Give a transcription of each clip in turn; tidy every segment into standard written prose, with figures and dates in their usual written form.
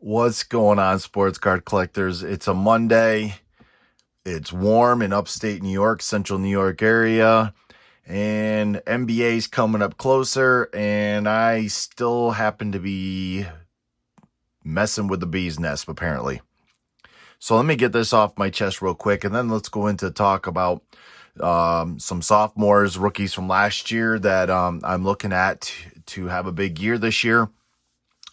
What's going on, sports card collectors? It's a Monday. It's warm in upstate New York, central New York area, and NBA's coming up closer, and I still happen to be messing with the bee's nest, apparently. So let me get this off my chest real quick, and then let's go into talk about some sophomores, rookies from last year that I'm looking at to have a big year this year.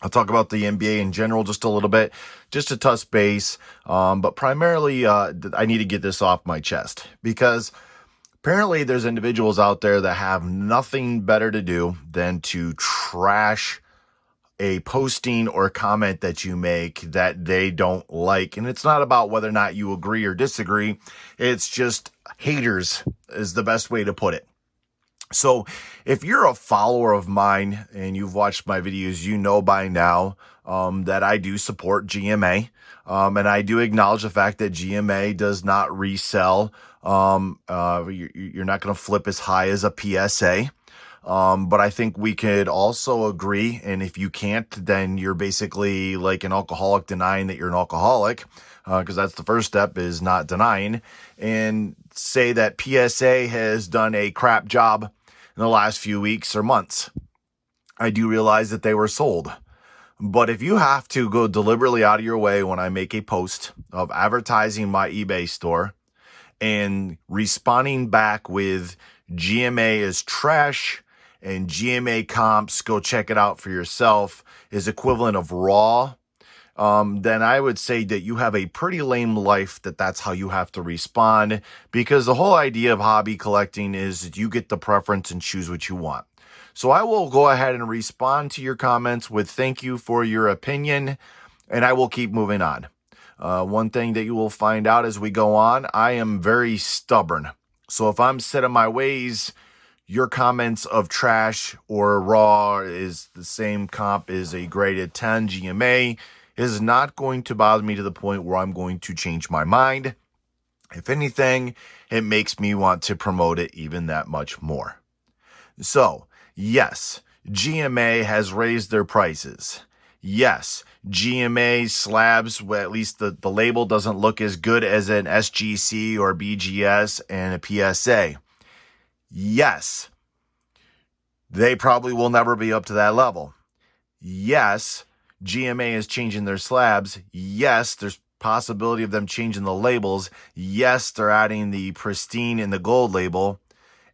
I'll talk about the NBA in general just a little bit, just to touch base. But primarily, I need to get this off my chest because apparently there's individuals out there that have nothing better to do than to trash a posting or comment that you make that they don't like. And it's not about whether or not you agree or disagree. It's just haters is the best way to put it. So if you're a follower of mine and you've watched my videos, you know by now that I do support GMA. And I do acknowledge the fact that GMA does not resell. You're not going to flip as high as a PSA. But I think we could also agree, and if you can't, then you're basically like an alcoholic denying that you're an alcoholic, because that's the first step, is not denying, and say that PSA has done a crap job in the last few weeks or months. I do realize that they were sold. But if you have to go deliberately out of your way when I make a post of advertising my eBay store and responding back with GMA is trash and GMA comps, go check it out for yourself, is equivalent of raw, then I would say that you have a pretty lame life, that's how you have to respond, because the whole idea of hobby collecting is that you get the preference and choose what you want. So I will go ahead and respond to your comments with thank you for your opinion, and I will keep moving on. One thing that you will find out as we go on, I am very stubborn. So if I'm set in my ways, your comments of trash or raw is the same comp as a graded 10 GMA is not going to bother me to the point where I'm going to change my mind. If anything, it makes me want to promote it even that much more. So, yes, GMA has raised their prices. Yes, GMA slabs, well, at least the label doesn't look as good as an SGC or BGS and a PSA. Yes, they probably will never be up to that level. Yes, GMA is changing their slabs. Yes, there's possibility of them changing the labels. Yes, they're adding the pristine and the gold label.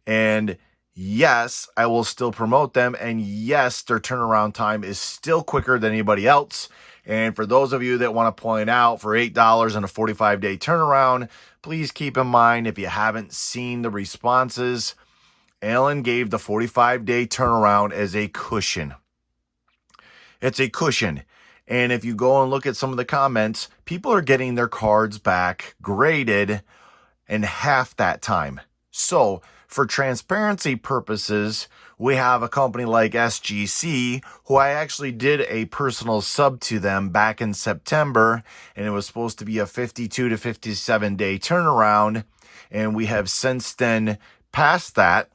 And yes, I will still promote them. And yes, their turnaround time is still quicker than anybody else. And for those of you that want to point out for $8 and a 45-day turnaround, please keep in mind, if you haven't seen the responses, Alan gave the 45-day turnaround as a cushion. It's a cushion. And if you go and look at some of the comments, people are getting their cards back graded in half that time. So for transparency purposes, we have a company like SGC, who I actually did a personal sub to them back in September, and it was supposed to be a 52 to 57 day turnaround. And we have since then passed that.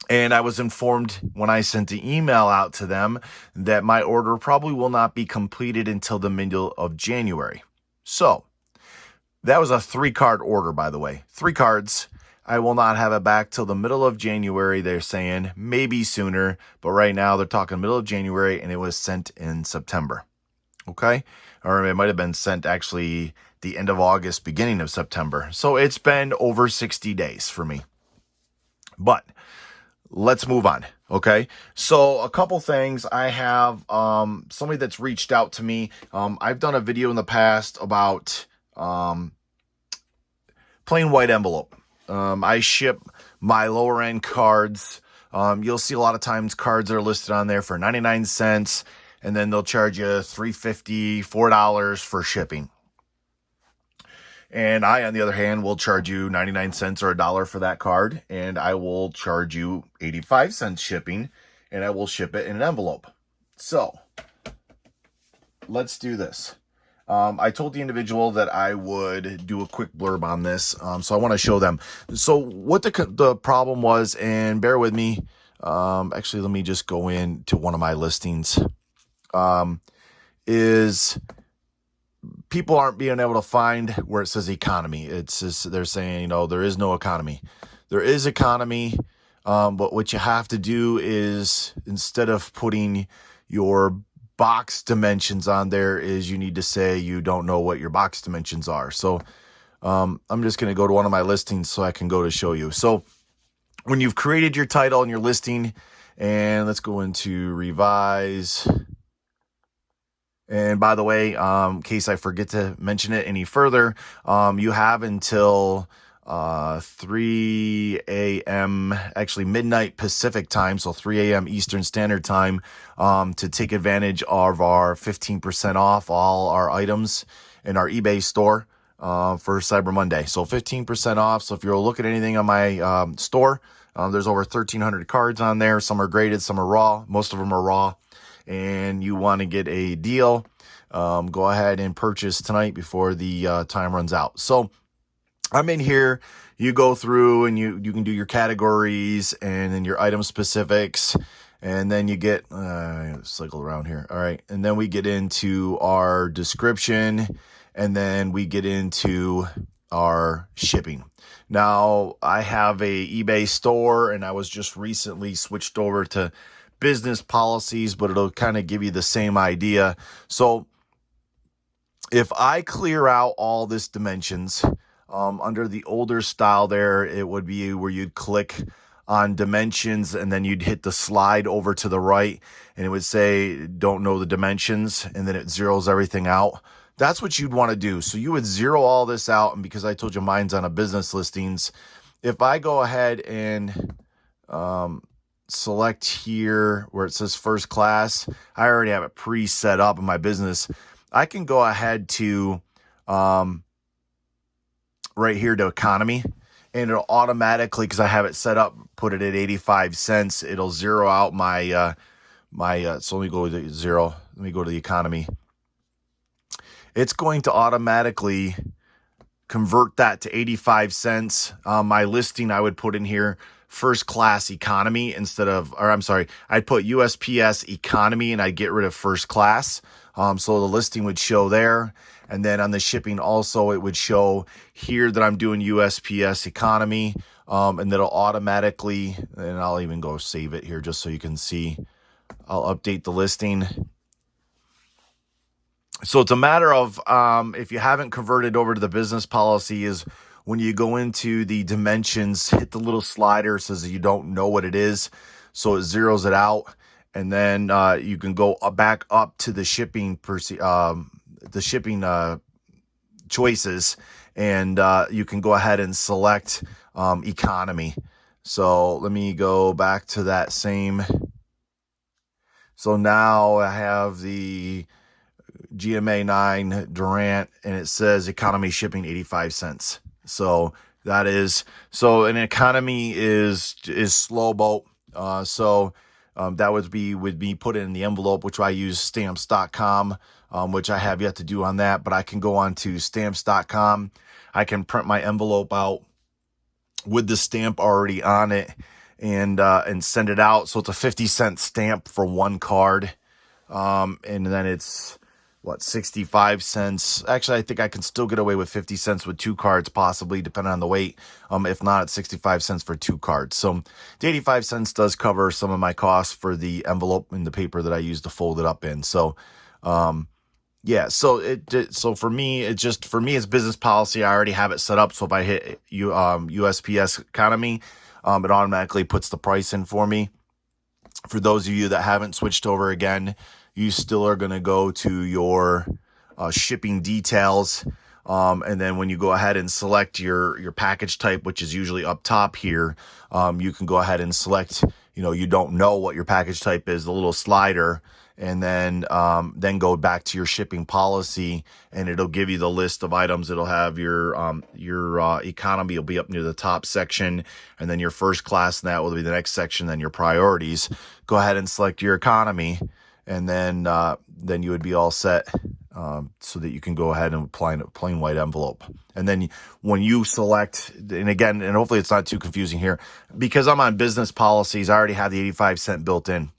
And I was informed when I sent the email out to them that my order probably will not be completed until the middle of January. So that was a 3-card order, by the way. 3 cards. I will not have it back till the middle of January, they're saying. Maybe sooner, but right now they're talking middle of January, and it was sent in September. Okay? Or it might have been sent actually the end of August, beginning of September. So it's been over 60 days for me. But let's move on. Okay. So a couple things. I have somebody that's reached out to me. I've done a video in the past about plain white envelope. I ship my lower end cards. You'll see a lot of times cards are listed on there for 99 cents, and then they'll charge you $3.50, $4 for shipping. And I, on the other hand, will charge you 99 cents or $1 for that card, and I will charge you 85 cents shipping, and I will ship it in an envelope. So let's do this. I told the individual that I would do a quick blurb on this, so I want to show them. So what the problem was, and bear with me. Actually, let me just go into one of my listings. is people aren't being able to find where it says economy. It's just, they're saying, you know, there is no economy. There is economy, but what you have to do is, instead of putting your box dimensions on there, is you need to say you don't know what your box dimensions are. So I'm just going to go to one of my listings so I can go to show you. So when you've created your title and your listing, and let's go into revise. And by the way, in case I forget to mention it any further, you have until 3 a.m., actually midnight Pacific time, so 3 a.m. Eastern Standard Time, to take advantage of our 15% off all our items in our eBay store for Cyber Monday. So 15% off. So if you're looking at anything on my store, there's over 1,300 cards on there. Some are graded, some are raw. Most of them are raw. And you want to get a deal, go ahead and purchase tonight before the time runs out. So I'm in here. You go through and you can do your categories and then your item specifics, and then you get cycle around here. All right, and then we get into our description, and then we get into our shipping. Now I have a eBay store, and I was just recently switched over to business policies, but it'll kind of give you the same idea. So if I clear out all this dimensions, under the older style there, it would be where you'd click on dimensions and then you'd hit the slide over to the right and it would say don't know the dimensions, and then it zeroes everything out. That's what you'd want to do. So you would zero all this out, and because I told you mine's on a business listings, if I go ahead and select here where it says first class, I already have it pre-set up in my business. I can go ahead to right here to economy, and it'll automatically, because I have it set up, put it at 85 cents. It'll zero out my so let me go to zero. Let me go to the economy. It's going to automatically convert that to 85 cents. My listing, I would put in here first class economy instead of, or I'm sorry, I'd put USPS economy and I'd get rid of first class. So the listing would show there. And then on the shipping also, it would show here that I'm doing USPS economy. And that'll automatically, and I'll even go save it here just so you can see. I'll update the listing. So it's a matter of, if you haven't converted over to the business policy, is when you go into the dimensions, hit the little slider, says that you don't know what it is. So it zeroes it out. And then you can go back up to the shipping choices, and you can go ahead and select economy. So let me go back to that same. So now I have the GMA 9 Rant, and it says economy shipping 85 cents. So that is, so an economy is slow boat. That would be put in the envelope, which I use stamps.com, which I have yet to do on that, but I can go on to stamps.com. I can print my envelope out with the stamp already on it and send it out. So it's a 50-cent stamp for one card. And then it's, 65 cents. Actually, I think I can still get away with 50 cents with two cards, possibly, depending on the weight. If not, it's 65 cents for two cards. So the 85 cents does cover some of my costs for the envelope and the paper that I use to fold it up in. So, yeah, so for me, it's business policy. I already have it set up. So if I hit USPS economy, it automatically puts the price in for me. For those of you that haven't switched over again, you still are going to go to your shipping details. And then when you go ahead and select your package type, which is usually up top here, you can go ahead and select, you don't know what your package type is, the little slider, and then go back to your shipping policy, and it'll give you the list of items. It'll have your economy will be up near the top section, and then your first class, and that will be the next section, then your priorities. Go ahead and select your economy, and then you would be all set, so that you can go ahead and apply a plain white envelope. And then when you select, and again, and hopefully it's not too confusing here, because I'm on business policies, I already have the 85 cent built in.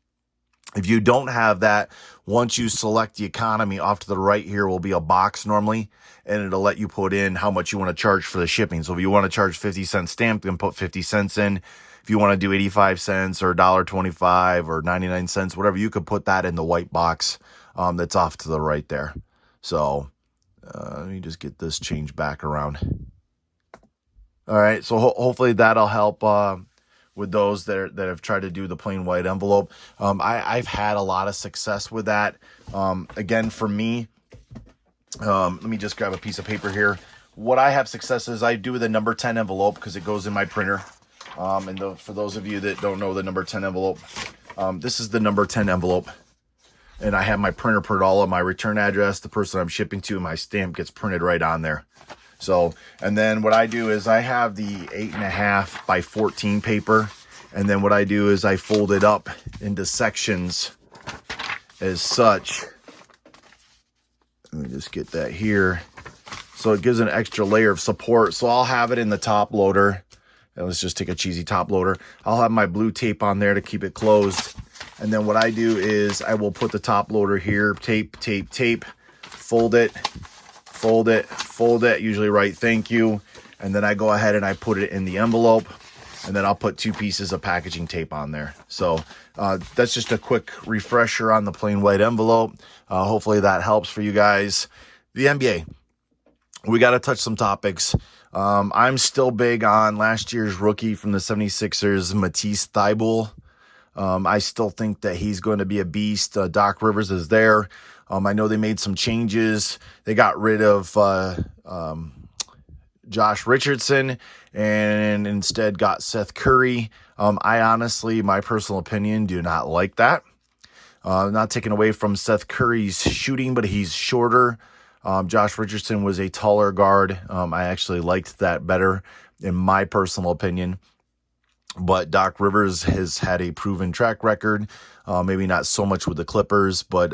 If you don't have that, once you select the economy, off to the right here will be a box normally, and it'll let you put in how much you want to charge for the shipping. So if you want to charge 50-cent stamp, then put 50 cents in. If you want to do 85 cents or $1.25 or 99 cents, whatever, you could put that in the white box that's off to the right there. So let me just get this changed back around. All right, so hopefully that'll help with those that have tried to do the plain white envelope. I've had a lot of success with that. Again, for me, let me just grab a piece of paper here. What I have success is I do the number 10 envelope because it goes in my printer. For those of you that don't know the number 10 envelope, this is the number 10 envelope. And I have my printer put all of my return address, the person I'm shipping to, and my stamp gets printed right on there. So, and then what I do is I have the 8.5 by 14 paper. And then what I do is I fold it up into sections as such. Let me just get that here. So it gives an extra layer of support. So I'll have it in the top loader. And let's just take a cheesy top loader. I'll have my blue tape on there to keep it closed. And then what I do is I will put the top loader here, tape, tape, tape, fold it, fold it, fold it, usually write thank you. And then I go ahead and I put it in the envelope, and then I'll put 2 pieces of packaging tape on there. So that's just a quick refresher on the plain white envelope. Hopefully that helps for you guys. The NBA, we got to touch some topics. I'm still big on last year's rookie from the 76ers, Matisse Thybulle. I still think that he's going to be a beast. Doc Rivers is there. I know they made some changes. They got rid of Josh Richardson and instead got Seth Curry. I honestly, my personal opinion, do not like that. Not taking away from Seth Curry's shooting, but he's shorter. Josh Richardson was a taller guard. I actually liked that better, in my personal opinion. But Doc Rivers has had a proven track record. Maybe not so much with the Clippers, but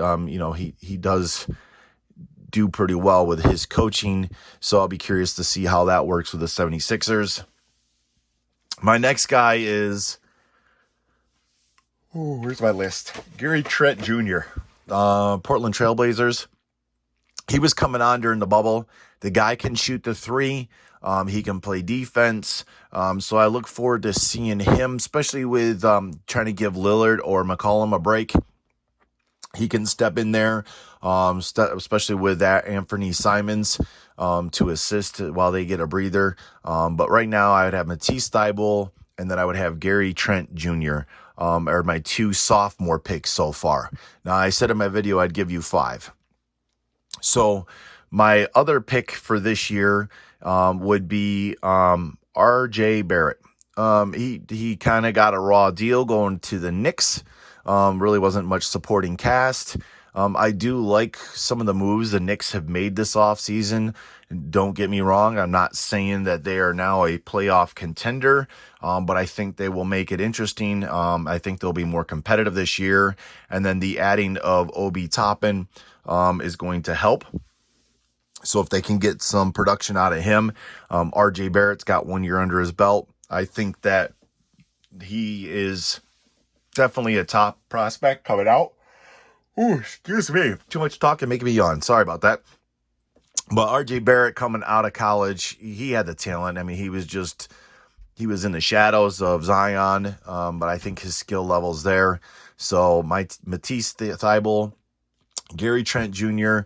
he does do pretty well with his coaching. So I'll be curious to see how that works with the 76ers. My next guy is, where's my list? Gary Trent Jr., Portland Trailblazers. He was coming on during the bubble. The guy can shoot the 3. He can play defense. So I look forward to seeing him, especially with trying to give Lillard or McCollum a break. He can step in there, especially with that Anthony Simons to assist while they get a breather. But right now I would have Matisse Thybulle, and then I would have Gary Trent Jr. Are my 2 sophomore picks so far. Now, I said in my video I'd give you 5. So my other pick for this year would be RJ Barrett. He kind of got a raw deal going to the Knicks. Really wasn't much supporting cast. I do like some of the moves the Knicks have made this offseason. Don't get me wrong. I'm not saying that they are now a playoff contender, but I think they will make it interesting. I think they'll be more competitive this year. And then the adding of Obi Toppin is going to help. So if they can get some production out of him, RJ Barrett's got 1 year under his belt. I think that he is definitely a top prospect coming out. Ooh, excuse me. Too much talking making me yawn. Sorry about that. But RJ Barrett coming out of college, he had the talent. I mean, he was in the shadows of Zion, but I think his skill level's there. So my Matisse Thybulle, Gary Trent Jr.,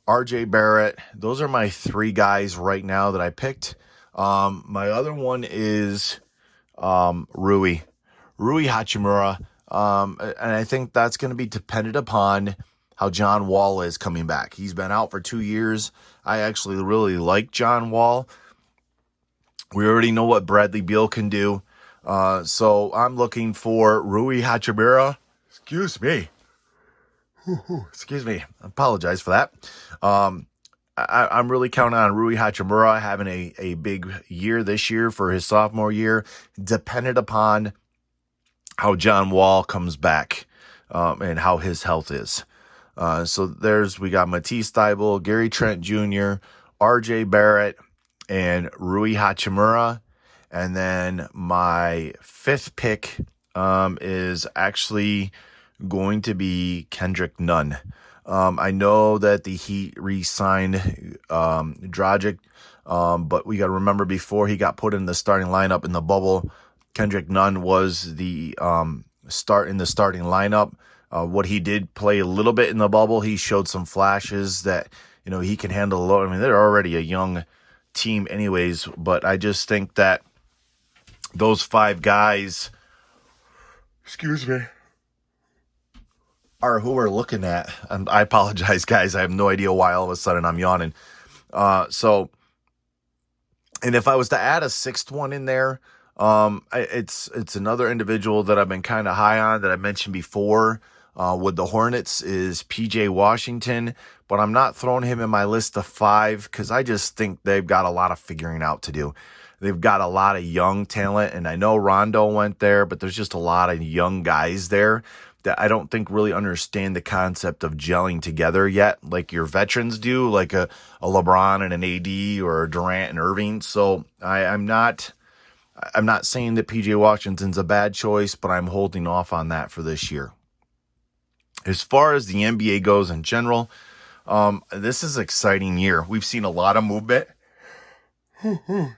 RJ Barrett, those are my 3 guys right now that I picked. My other one is Rui Hachimura. And I think that's going to be dependent upon how John Wall is coming back. He's been out for 2 years. I actually really like John Wall. We already know what Bradley Beal can do. So I'm looking for Rui Hachimura. Excuse me. Excuse me. I apologize for that. I'm really counting on Rui Hachimura having a big year this year for his sophomore year, dependent upon how John Wall comes back and how his health is. So we got Matisse Thybulle, Gary Trent Jr., RJ Barrett, and Rui Hachimura. And then my 5th pick is actually going to be Kendrick Nunn. I know that the Heat re-signed Dragic, but we got to remember before he got put in the starting lineup in the bubble, Kendrick Nunn was the starting lineup. What he did play a little bit in the bubble, he showed some flashes that he can handle a load. I mean, they're already a young team anyways, but I just think that those 5 guys, excuse me, are who we're looking at. And I apologize, guys. I have no idea why all of a sudden I'm yawning. And if I was to add a 6th one in there, it's another individual that I've been kind of high on that I mentioned before with the Hornets is PJ Washington, but I'm not throwing him in my list of 5 because I just think they've got a lot of figuring out to do. They've got a lot of young talent, and I know Rondo went there, but there's just a lot of young guys there that I don't think really understand the concept of gelling together yet, like your veterans do, like a LeBron and an AD or a Durant and Irving. So I'm not saying that PJ Washington's a bad choice, but I'm holding off on that for this year. As far as the NBA goes in general, this is an exciting year. We've seen a lot of movement.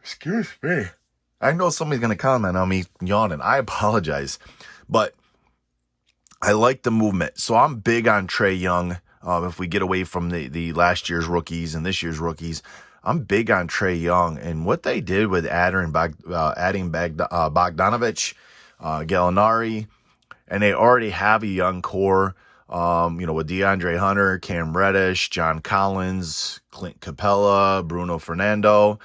Excuse me. I know somebody's going to comment on me yawning. I apologize. But I like the movement. So I'm big on Trae Young. If we get away from the last year's rookies and this year's rookies, I'm big on Trae Young. And what they did with adding Bogdanovich, Gallinari, and they already have a young core, with DeAndre Hunter, Cam Reddish, John Collins, Clint Capella, Bruno Fernando.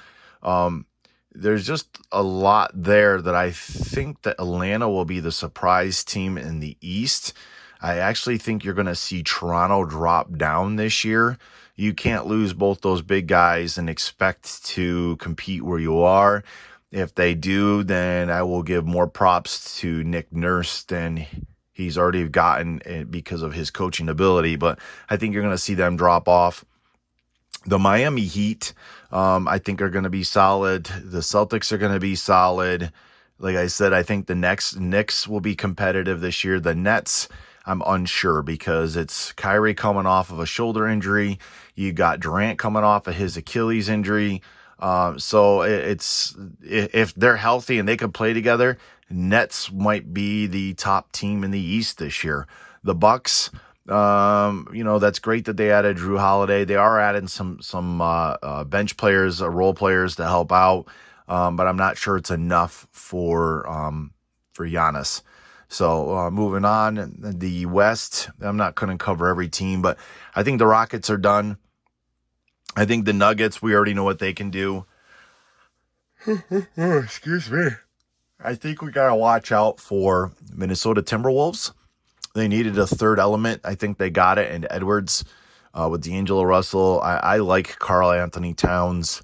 There's just a lot there that I think that Atlanta will be the surprise team in the East. I actually think you're going to see Toronto drop down this year. You can't lose both those big guys and expect to compete where you are. If they do, then I will give more props to Nick Nurse than he's already gotten because of his coaching ability. But I think you're going to see them drop off. The Miami Heat, I think, are going to be solid. The Celtics are going to be solid. Like I said, I think the Knicks will be competitive this year. The Nets, I'm unsure because it's Kyrie coming off of a shoulder injury. You got Durant coming off of his Achilles injury. So it's if they're healthy and they can play together, Nets might be the top team in the East this year. The Bucks, that's great that they added Drew Holiday. They are adding some bench players, role players to help out, but I'm not sure it's enough for Giannis. So moving on, the West, I'm not going to cover every team, but I think the Rockets are done. I think the Nuggets, we already know what they can do. Excuse me. I think we got to watch out for Minnesota Timberwolves. They needed a third element. I think they got it in Edwards with D'Angelo Russell. I like Karl Anthony Towns.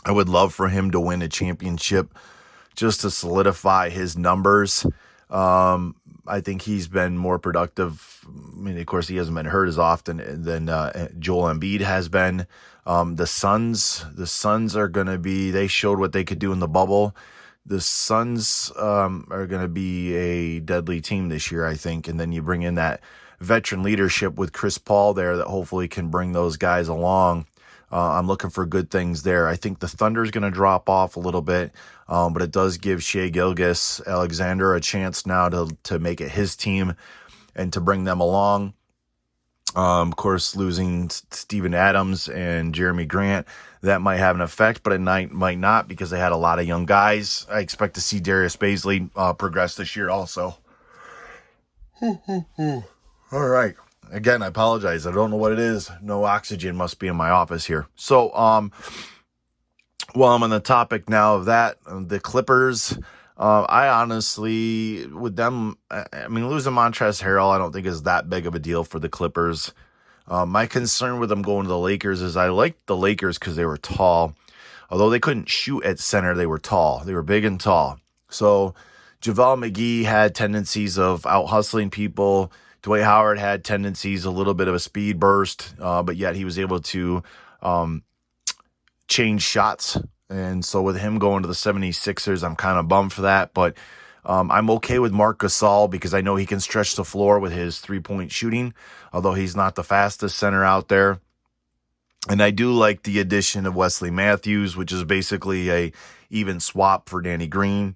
I would love for him to win a championship just to solidify his numbers. I think he's been more productive. I mean, of course, he hasn't been hurt as often than Joel Embiid has been. The Suns are going to be, they showed what they could do in the bubble. The Suns are going to be a deadly team this year, I think. And then you bring in that veteran leadership with Chris Paul there that hopefully can bring those guys along. I'm looking for good things there. I think the Thunder is going to drop off a little bit, but it does give Shai Gilgeous-Alexander a chance now to make it his team and to bring them along. Of course, losing Steven Adams and Jeremy Grant, that might have an effect, but it might not because they had a lot of young guys. I expect to see Darius Bazley progress this year also. All right. Again, I apologize. I don't know what it is. No oxygen must be in my office here. So, while I'm on the topic now of that, the Clippers, I honestly, with them, losing Montrezl Harrell, I don't think is that big of a deal for the Clippers. My concern with them going to the Lakers is I liked the Lakers because they were tall. Although they couldn't shoot at center, they were tall. They were big and tall. So JaVale McGee had tendencies of out-hustling people. Dwight Howard had tendencies, a little bit of a speed burst, but yet he was able to change shots. And so with him going to the 76ers, I'm kind of bummed for that. But I'm okay with Marc Gasol because I know he can stretch the floor with his three-point shooting, although he's not the fastest center out there. And I do like the addition of Wesley Matthews, which is basically a even swap for Danny Green.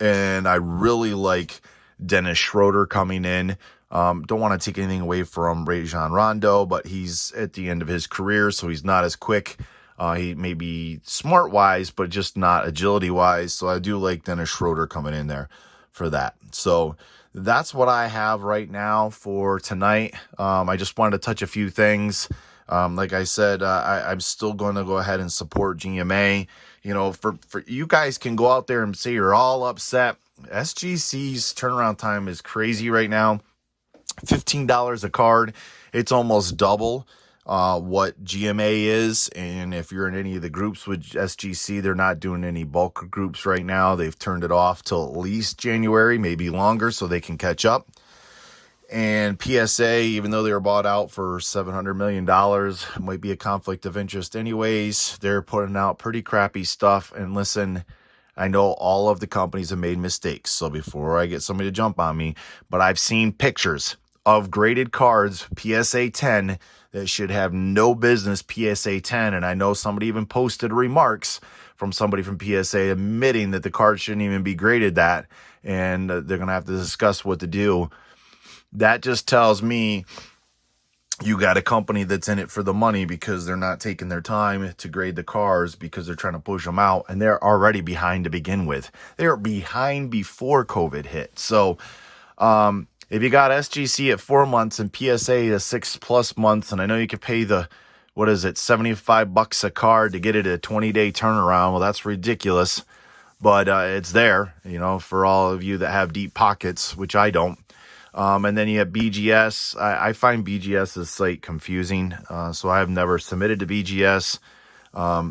And I really like Dennis Schroeder coming in. Don't want to take anything away from Rajon Rondo, but he's at the end of his career, so he's not as quick. He may be smart-wise, but just not agility-wise. So I do like Dennis Schroeder coming in there for that. So that's what I have right now for tonight. I just wanted to touch a few things. Like I said, I'm still going to go ahead and support GMA. You know, for you guys can go out there and say you're all upset. SGC's turnaround time is crazy right now. $15 a card. It's almost double what GMA is. And if you're in any of the groups with SGC, they're not doing any bulk groups right now. They've turned it off till at least January, maybe longer, so they can catch up. And PSA, even though they were bought out for $700 million, might be a conflict of interest anyways. They're putting out pretty crappy stuff. And listen, I know all of the companies have made mistakes. So before I get somebody to jump on me, but I've seen pictures of graded cards, PSA 10, that should have no business PSA 10. And I know somebody even posted remarks from somebody from PSA admitting that the card shouldn't even be graded that. And they're going to have to discuss what to do. That just tells me you got a company that's in it for the money because they're not taking their time to grade the cars because they're trying to push them out. And they're already behind to begin with. They're behind before COVID hit. So if you got SGC at 4 months and PSA to 6+ months, and I know you could pay the, what is it, $75 a card to get it a 20-day turnaround. Well, that's ridiculous. But it's there, you know, for all of you that have deep pockets, which I don't. And then you have BGS. I find BGS's site confusing, so I have never submitted to BGS.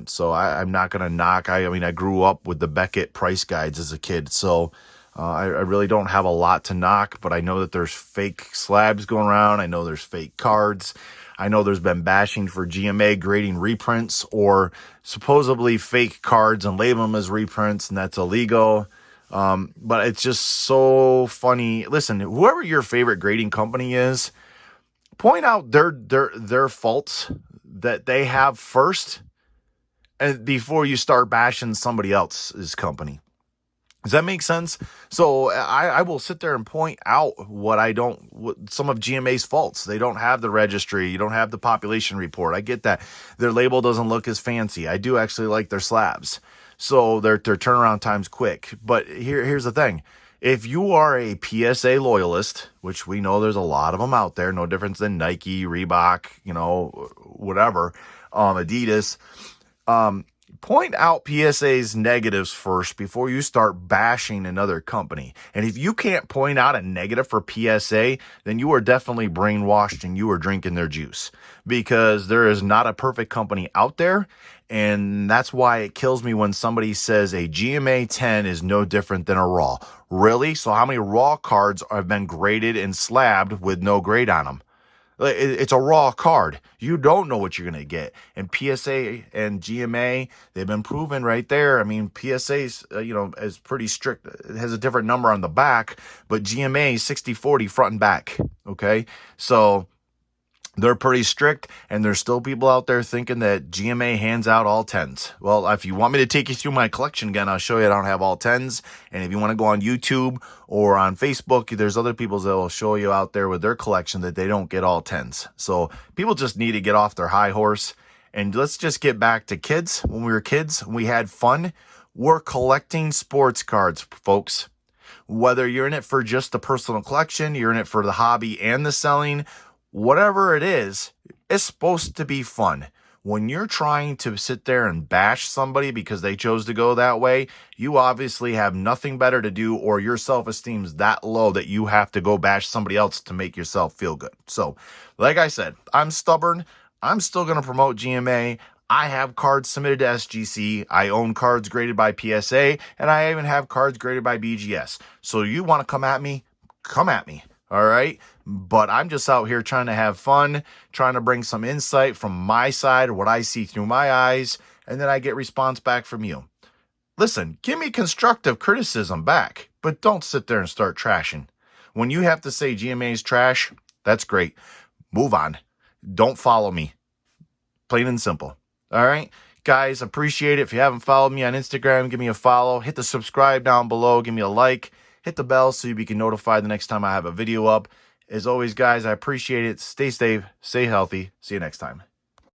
So I'm not going to knock. I mean, I grew up with the Beckett price guides as a kid, so I really don't have a lot to knock, but I know that there's fake slabs going around. I know there's fake cards. I know there's been bashing for GMA grading reprints or supposedly fake cards and label them as reprints, and that's illegal. But it's just so funny. Listen, whoever your favorite grading company is, point out their faults that they have first, and before you start bashing somebody else's company. Does that make sense? So I will sit there and point out some of GMA's faults. They don't have the registry. You don't have the population report. I get that. Their label doesn't look as fancy. I do actually like their slabs. So their turnaround time's quick. But here's the thing. If you are a PSA loyalist, which we know there's a lot of them out there, no difference than Nike, Reebok, you know, whatever, Adidas, point out PSA's negatives first before you start bashing another company. And if you can't point out a negative for PSA, then you are definitely brainwashed and you are drinking their juice, because there is not a perfect company out there. And that's why it kills me when somebody says a GMA 10 is no different than a Raw. Really? So how many Raw cards have been graded and slabbed with no grade on them? It's a raw card. You don't know what you're going to get. And PSA and GMA, they've been proven right there. I mean, PSA's, is pretty strict. It has a different number on the back, but GMA is 60-40 front and back. Okay. So they're pretty strict, and there's still people out there thinking that GMA hands out all 10s. Well, if you want me to take you through my collection again, I'll show you I don't have all 10s. And if you want to go on YouTube or on Facebook, there's other people that will show you out there with their collection that they don't get all 10s. So people just need to get off their high horse. And let's just get back to kids. When we were kids, we had fun. We're collecting sports cards, folks. Whether you're in it for just the personal collection, you're in it for the hobby and the selling, whatever it is, it's supposed to be fun. When you're trying to sit there and bash somebody because they chose to go that way, you obviously have nothing better to do, or your self-esteem's that low that you have to go bash somebody else to make yourself feel good. So, like I said, I'm stubborn. I'm still going to promote GMA. I have cards submitted to SGC. I own cards graded by PSA, and I even have cards graded by BGS. So you want to come at me? Come at me. All right. But I'm just out here trying to have fun, trying to bring some insight from my side, what I see through my eyes, and then I get response back from you. Listen, give me constructive criticism back. but don't sit there and start trashing. When you have to say GMA's trash, that's great. Move on. Don't follow me. Plain and simple. All right? Guys, appreciate it. If you haven't followed me on Instagram, give me a follow. Hit the subscribe down below. Give me a like. Hit the bell so you can be notified the next time I have a video up. As always, guys, I appreciate it. Stay safe. Stay healthy. See you next time.